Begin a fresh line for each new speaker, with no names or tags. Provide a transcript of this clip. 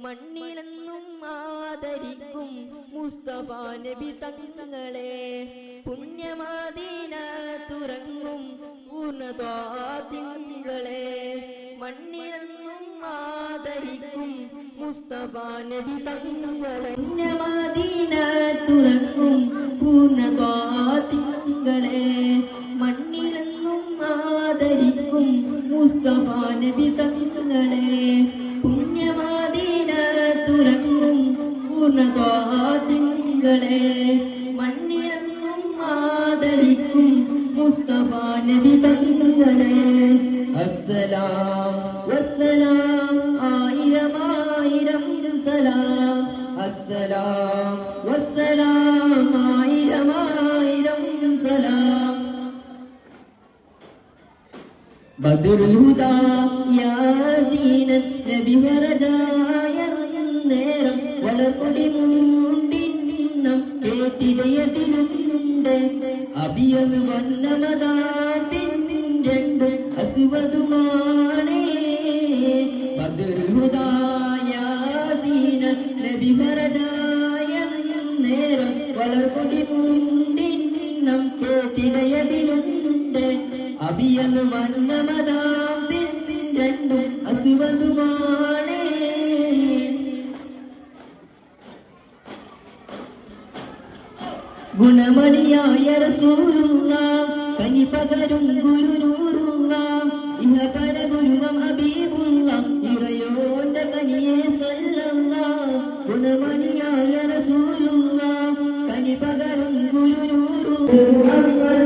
മണ്ണിലെന്നും ആദരിക്കും മുസ്തഫ നബി തങ്ങളെ പുണ്യമദീന തുറങ്ങും പൂർണ്ണത്വാതിങ്ങളെ മണ്ണിലെന്നും ആദരിക്കും മുസ്തഫ നബി തങ്ങളെ പുണ്യമദീന തുറങ്ങും പൂർണ്ണത്വാതിങ്ങളെ മണ്ണിലെന്നും ആദരിക്കും മുസ്തഫ നബി തങ്ങളെ പുണ്യമദീന തുറങ്ങും പൂർണ്ണത്വാതിങ്ങളെ മണ്ണിലെന്നും ആദരിക്കും മുസ്തഫ നബി തങ്ങളെ അസ്സലാം വസ്സലാം ആയിരം ആയിരം സലാം അസ്സലാം വസ്സലാം ആയിരം ആയിരം സലാം ബദറുൽ ഹുദാ യാസീനൻ നബി വരദായ നേരം വളർകൊടി മുണ്ടിന്നം കേട്ടിടയതിലുണ്ട് അബിയത് വന്നമതാട്ടിൻ രണ്ട് അസുവതുമാണേ ബദറുൽ ഹുദാ യാസീനൻ നബി വരദായ നേരം വളർകൊടി മുണ്ടിന്നം കേട്ടിടയതിലുണ്ട് അബിയൽ വന്നമതാം രണ്ടും അസുവതുമാണേ ഗുണമണിയായ റസൂലുള്ളാഹ് കനി പകരും ഗുരുനൂറുള്ളാഹ് ഇഹപര ഗുരുവം ഹബീബുള്ളാഹ് ഇറയോന്റെ കനിയെ സല്ലല്ലാഹ് ഗുണമണിയായ റസൂലുള്ളാഹ് കനി പകരും ഗുരുനൂറുള്ളാഹ്